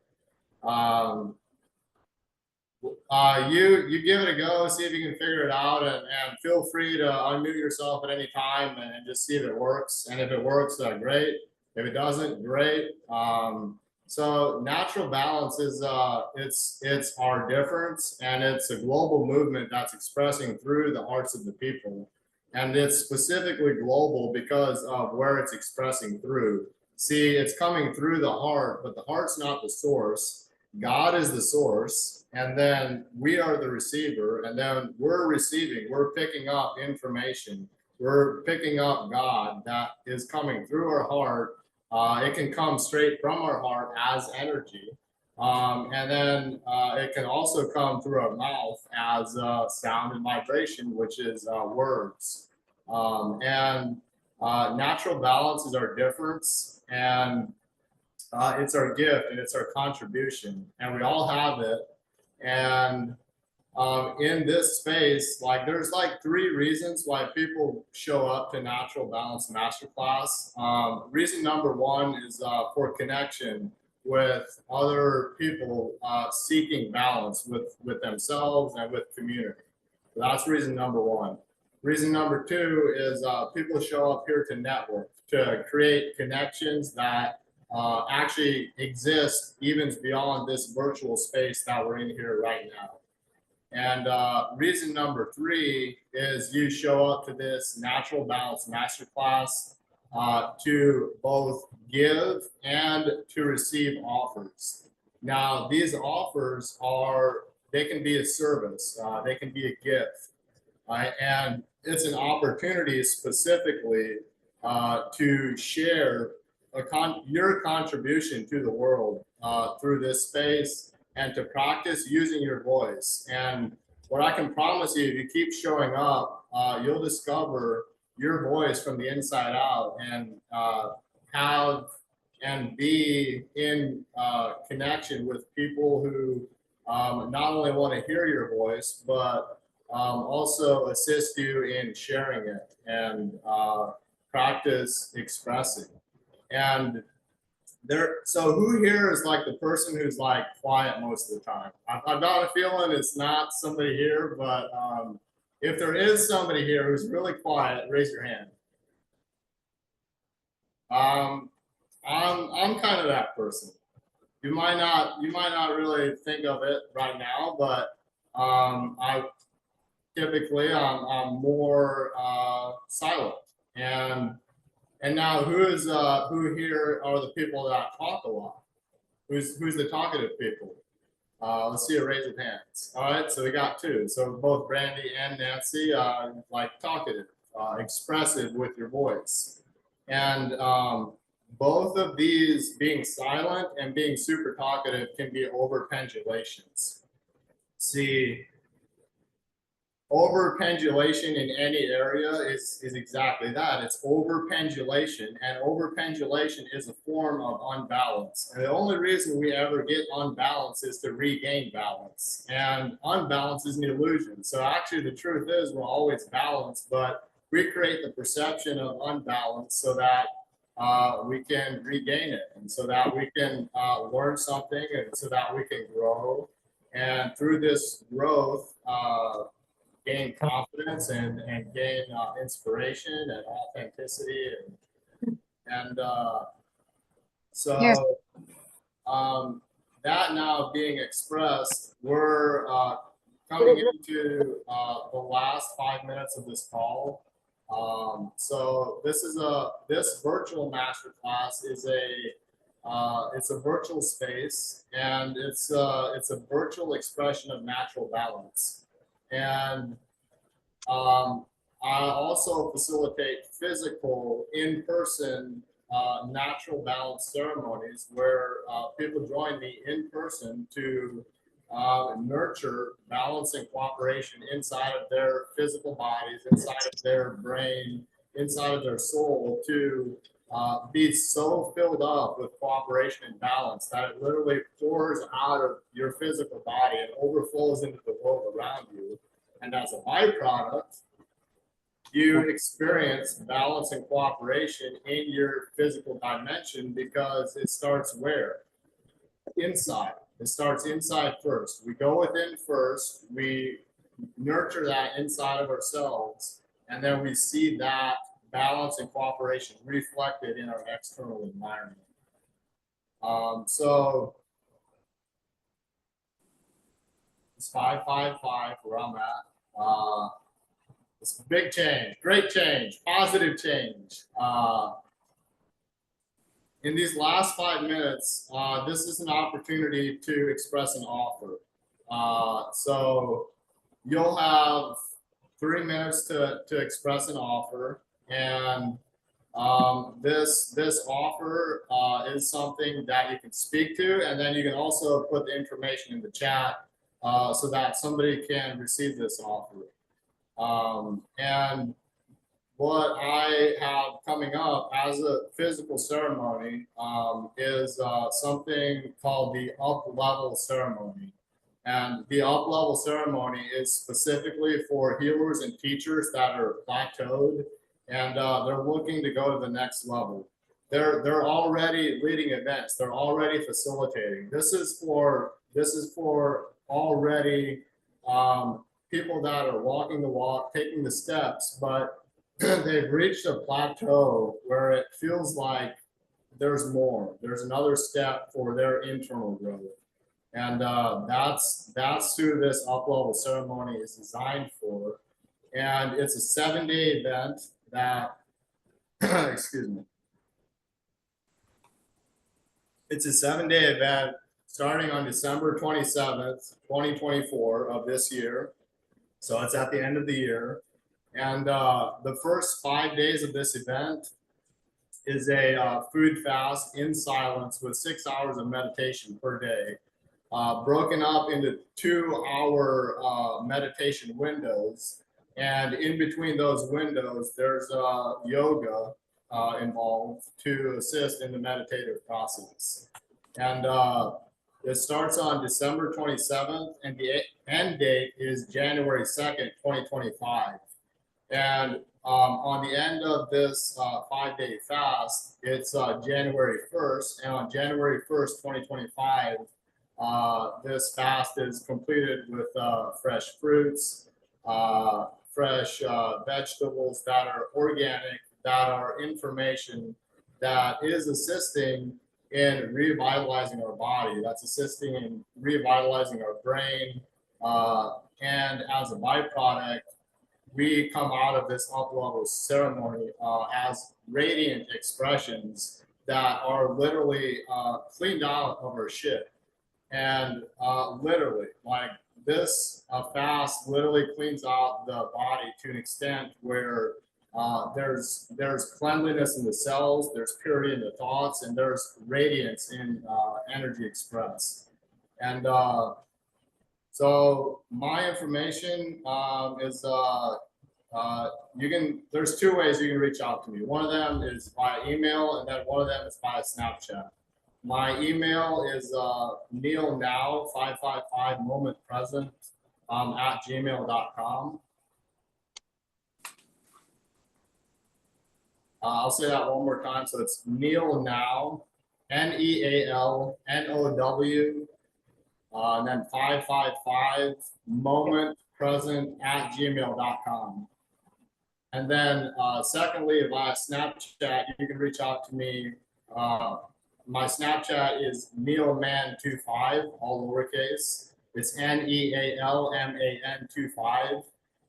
A: You give it a go, see if you can figure it out, and feel free to unmute yourself at any time and just see if it works. And if it works, great. If it doesn't, great. So natural balance is it's our difference, and it's a global movement that's expressing through the hearts of the people. And it's specifically global because of where it's expressing through. See, it's coming through the heart, but the heart's not the source. God is the source, and then we are the receiver, and then we're receiving, we're picking up information, we're picking up God that is coming through our heart. It can come straight from our heart as energy, and then it can also come through our mouth as sound and vibration, which is words. Natural balance is our difference, and it's our gift, and it's our contribution, and we all have it. And in this space, like there's like 3 reasons why people show up to Natural Balance Masterclass. Reason number 1 is for connection with other people seeking balance with themselves and with community. So that's reason number 1. Reason number 2 is people show up here to network, to create connections that actually exist even beyond this virtual space that we're in here right now. And reason number 3 is you show up to this Natural Balance Masterclass to both give and to receive offers. Now, these offers they can be a service, they can be a gift, and it's an opportunity specifically to share your contribution to the world through this space, and to practice using your voice. And what I can promise you, if you keep showing up, you'll discover your voice from the inside out, and have and be in connection with people who not only want to hear your voice, but also assist you in sharing it and practice expressing. And so who here is like the person who's like quiet most of the time? I've got a feeling it's not somebody here, but if there is somebody here who's really quiet, raise your hand. I'm kind of that person. You might not really think of it right now, but I'm more silent. And now who here are the people that talk a lot? Who's the talkative people? Let's see a raise of hands. All right, so we got 2. So both Brandy and Nancy like talkative, expressive with your voice. And both of these, being silent and being super talkative, can be overpendulations. See, overpendulation in any area is exactly that. It's overpendulation, and overpendulation is a form of unbalance. And the only reason we ever get unbalance is to regain balance. And unbalance is an illusion. So actually the truth is we're always balanced, but we create the perception of unbalance so that we can regain it, and so that we can learn something, and so that we can grow. And through this growth, gain confidence and gain inspiration and authenticity. And so
B: Yes.
A: that now being expressed, we're coming into the last 5 minutes of this call. So this virtual masterclass is it's a virtual space, and it's a virtual expression of natural balance. And I also facilitate physical, in-person, natural balance ceremonies where people join me in person to nurture balance and cooperation inside of their physical bodies, inside of their brain, inside of their soul, to be so filled up with cooperation and balance that it literally pours out of your physical body and overflows into the world around you. And as a byproduct, you experience balance and cooperation in your physical dimension, because it starts where? Inside. It starts inside first. We go within first, we nurture that inside of ourselves, and then we see that balance and cooperation reflected in our external environment. So it's 555 where I'm at. It's a big change, great change, positive change. In these last 5 minutes, this is an opportunity to express an offer. So you'll have 3 minutes to express an offer, and this offer is something that you can speak to, and then you can also put the information in the chat so that somebody can receive this offer. And what I have coming up as a physical ceremony is something called the up-level ceremony. And the up-level ceremony is specifically for healers and teachers that are plateaued, and they're looking to go to the next level. They're already leading events. They're already facilitating. This is for already people that are walking the walk, taking the steps, but they've reached a plateau where it feels like there's more. There's another step for their internal growth. And that's who this up-level ceremony is designed for. And it's a 7-day event that, excuse me. It's a 7-day event starting on December 27th, 2024 of this year. So it's at the end of the year. And the first 5 days of this event is a food fast in silence with 6 hours of meditation per day, broken up into 2-hour meditation windows. And in between those windows, there's yoga involved to assist in the meditative process. And it starts on December 27th, and the end date is January 2nd, 2025. And on the end of this 5-day fast, it's January 1st. And on January 1st, 2025, this fast is completed with fresh fruits, fresh vegetables that are organic, that are information that is assisting in revitalizing our body, that's assisting in revitalizing our brain. And as a byproduct, we come out of this up-level ceremony as radiant expressions that are literally cleaned out of our shit. And literally, like this fast literally cleans out the body to an extent where there's cleanliness in the cells, there's purity in the thoughts, and there's radiance in energy expressed. And So my information is there's two ways you can reach out to me. One of them is by email, and then one of them is by Snapchat. My email is nealnow555 momentpresent at gmail.com. I'll say that one more time. So it's Neal Now, NEALNOW, and then 555 momentpresent at gmail.com. And then secondly, via Snapchat, you can reach out to me. My Snapchat is NealMan25, all lowercase. It's NEALMAN25.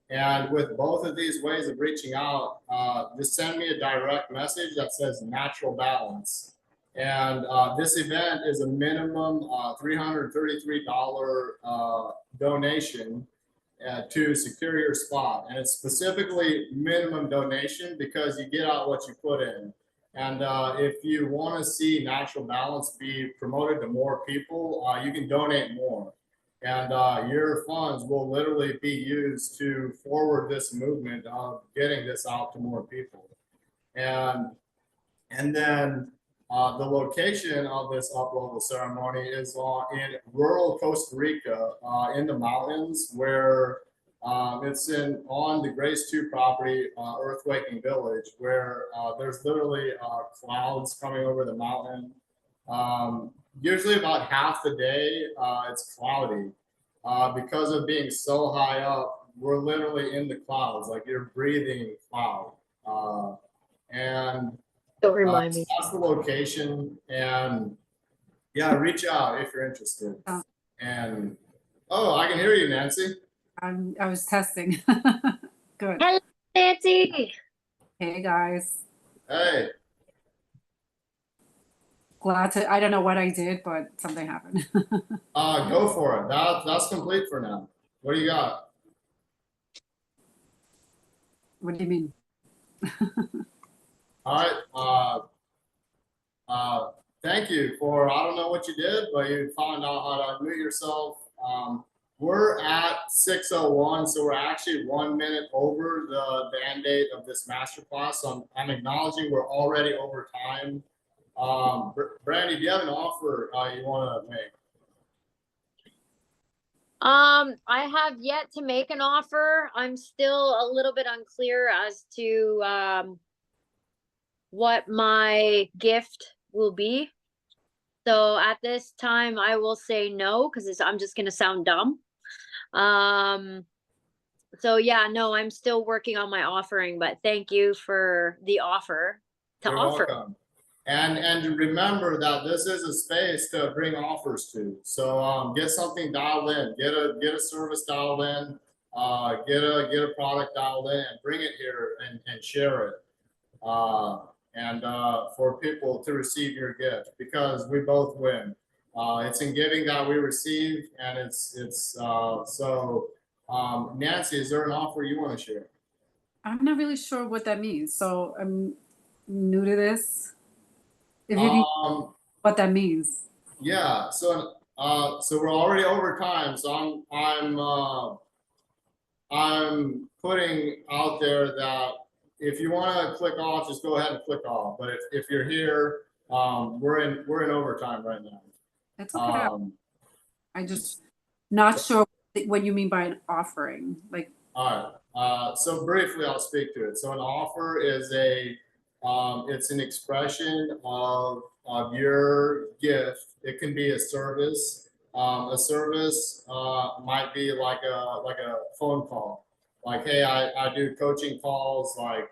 A: And with both of these ways of reaching out, just send me a direct message that says natural balance. And this event is a minimum $333 donation to secure your spot. And it's specifically minimum donation because you get out what you put in. And if you want to see natural balance be promoted to more people, you can donate more. And your funds will literally be used to forward this movement of getting this out to more people. And then the location of this up-level ceremony is in rural Costa Rica, in the mountains, where it's on the Grace 2 property, Earthquaking Village, where there's literally clouds coming over the mountain. Usually about half the day, it's cloudy. Because of being so high up, we're literally in the clouds, like you're breathing cloud. And
B: Don't remind me.
A: that's the location. And yeah, reach out if you're interested. And I can hear you, Nancy.
D: I was testing. Good.
B: Hello, Nancy.
D: Hey guys.
A: Hey.
D: Glad to. I don't know what I did, but something happened.
A: Go for it. That's complete for now. What do you got?
D: What do you mean?
A: All right. Thank you for, I don't know what you did, but you found out how to unmute yourself. We're at 6:01, so we're actually 1 minute over the mandate of this masterclass. So I'm acknowledging we're already over time. Brandy, do you have an offer you want to make?
B: I have yet to make an offer. I'm still a little bit unclear as to what my gift will be. So at this time, I will say no, because I'm just going to sound dumb. So yeah, no, I'm still working on my offering, but thank you for the offer to
A: You're
B: offer.
A: welcome. And remember that this is a space to bring offers to. So get something dialed in, get a service dialed in, get a product dialed in, and bring it here and share it. And for people to receive your gift, because we both win. It's in giving that we receive, and it's so. Nancy, is there an offer you want to share?
D: I'm not really sure what that means, so I'm new to this. If you can, what that means.
A: Yeah. So we're already over time. So I'm putting out there that if you want to click off, just go ahead and click off. But if you're here, we're in overtime right now.
D: It's okay. I just not sure what you mean by an offering. Like.
A: All right. So briefly, I'll speak to it. So an offer is it's an expression of your gift. It can be a service. A service might be like a phone call. Like, hey, I do coaching calls. Like,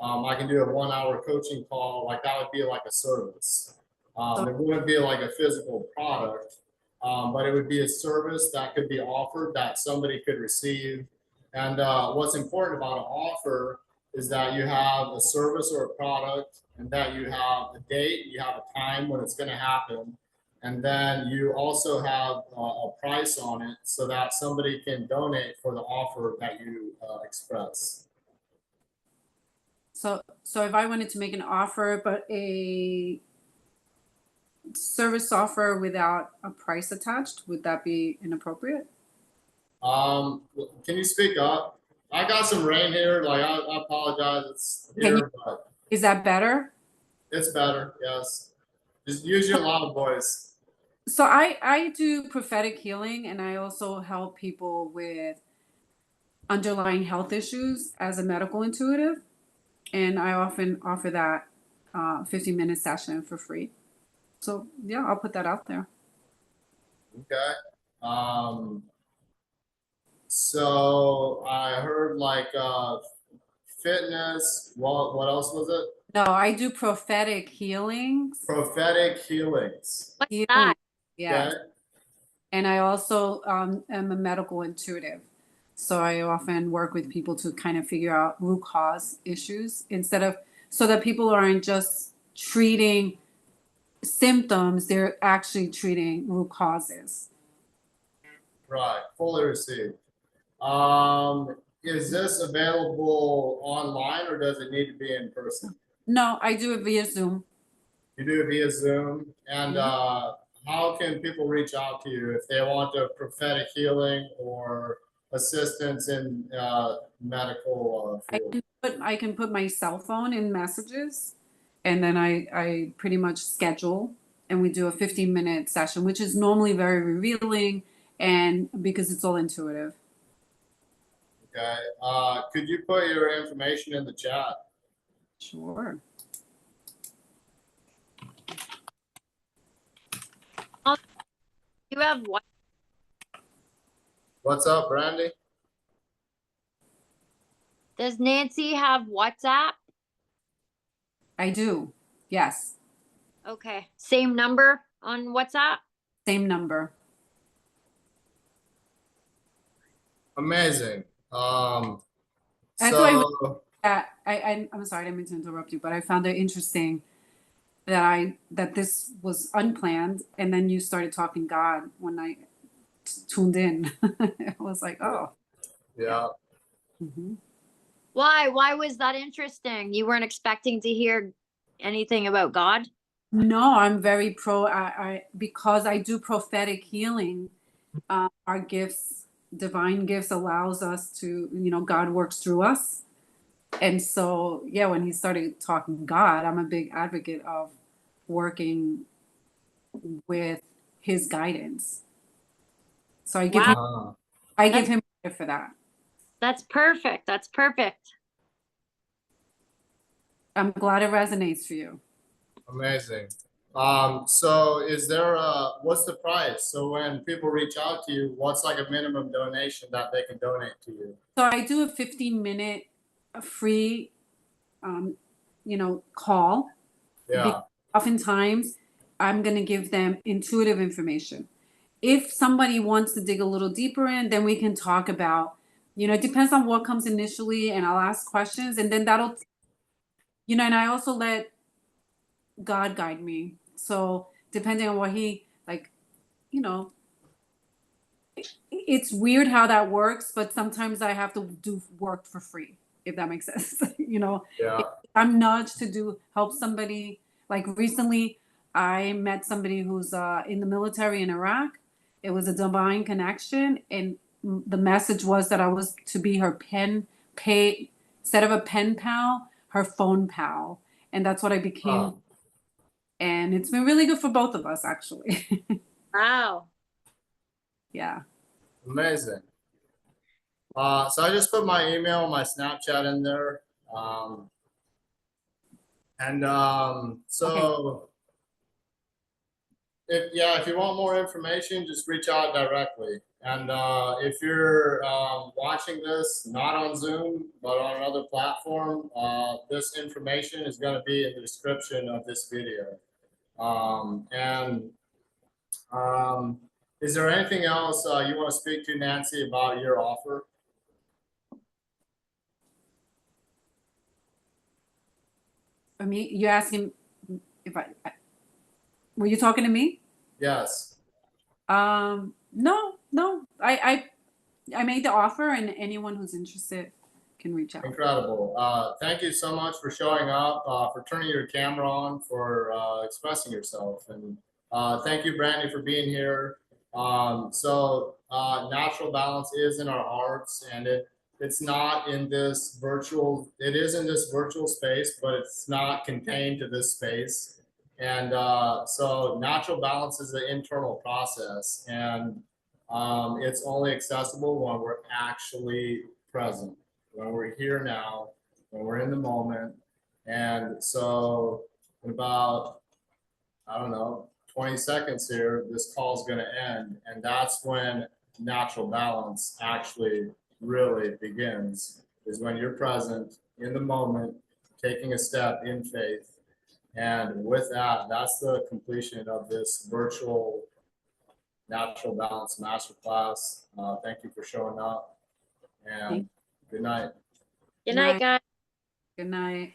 A: I can do a 1 hour coaching call. Like, that would be like a service. It wouldn't be like a physical product, but it would be a service that could be offered that somebody could receive. And what's important about an offer is that you have a service or a product, and that you have a date, you have a time when it's going to happen, and then you also have a price on it so that somebody can donate for the offer that you express.
D: So if I wanted to make an offer, but a service offer without a price attached, would that be inappropriate?
A: Can you speak up? I got some rain here. Like, I apologize. It's
D: Can you,
A: here, but
D: is that better?
A: it's better. Yes. Just use your loud voice.
D: So I do prophetic healing, and I also help people with underlying health issues as a medical intuitive. And I often offer that 15-minute session for free. So yeah, I'll put that out there.
A: Okay. So I heard like fitness. What else was it?
D: No, I do prophetic healings.
A: Prophetic healings.
B: What's
D: Healing,
B: that?
D: yeah.
A: Okay.
D: And I also am a medical intuitive. So I often work with people to kind of figure out root cause issues instead of, so that people aren't just treating symptoms, they're actually treating root causes.
A: Right. Fully received. Is this available online or does it need to be in person?
D: No, I do it via Zoom.
A: You do it via Zoom. And
D: Mhm.
A: how can people reach out to you if they want a prophetic healing or assistance in medical field?
D: I can put my cell phone in messages, and then I pretty much schedule, and we do a 15-minute session, which is normally very revealing, and because it's all intuitive.
A: Okay. Could you put your information in the chat?
D: Sure.
B: You have what?
A: What's up, Brandy?
B: Does Nancy have WhatsApp?
D: I do. Yes.
B: Okay. Same number on WhatsApp?
D: Same number.
A: Amazing.
D: That's why
A: So
D: I'm sorry, I didn't mean to interrupt you, but I found it interesting that this was unplanned, and then you started talking God when I tuned in. It was like, oh.
A: yeah.
D: Mhm.
B: Why? Why was that interesting? You weren't expecting to hear anything about God?
D: No, I'm very pro. Because I do prophetic healing. Our gifts, divine gifts, allows us to, God works through us, and so yeah, when he started talking God, I'm a big advocate of working with his guidance. So
B: Wow.
D: I give
B: That's
D: him credit for that.
B: that's perfect. That's perfect.
D: I'm glad it resonates for you.
A: Amazing. So is there what's the price? So when people reach out to you, what's like a minimum donation that they can donate to you?
D: So I do a 15-minute free, call.
A: Yeah.
D: Oftentimes, I'm going to give them intuitive information. If somebody wants to dig a little deeper in, then we can talk about, it depends on what comes initially, and I'll ask questions, and then that'll, and I also let God guide me. So depending on what he, like, you know, it's weird how that works, but sometimes I have to do work for free, if that makes sense.
A: Yeah.
D: If I'm nudged to help somebody. Like recently, I met somebody who's in the military in Iraq. It was a divine connection, and the message was that I was to be her instead of a pen pal, her phone pal, and that's what I became. And it's been really good for both of us, actually.
B: Wow.
D: Yeah.
A: Amazing. So I just put my email, my Snapchat in there. So if you want more information, just reach out directly. And if you're watching this not on Zoom but on another platform, this information is going to be in the description of this video. Is there anything else you want to speak to, Nancy, about your offer?
D: I mean, you're asking if were you talking to me?
A: Yes.
D: No. I made the offer, and anyone who's interested can reach out.
A: Incredible. Thank you so much for showing up, for turning your camera on, for expressing yourself. And thank you, Brandy, for being here. Natural balance is in our hearts, and it's not in this virtual, it is in this virtual space, but it's not contained to this space. And so natural balance is an internal process, and it's only accessible when we're actually present, when we're here now, when we're in the moment. And so in about, I don't know, 20 seconds here, this call is going to end. And that's when natural balance actually really begins, is when you're present in the moment, taking a step in faith. And with that, that's the completion of this virtual Natural Balance Masterclass. Thank you for showing up, and good night.
B: Good night, guys.
D: Good night.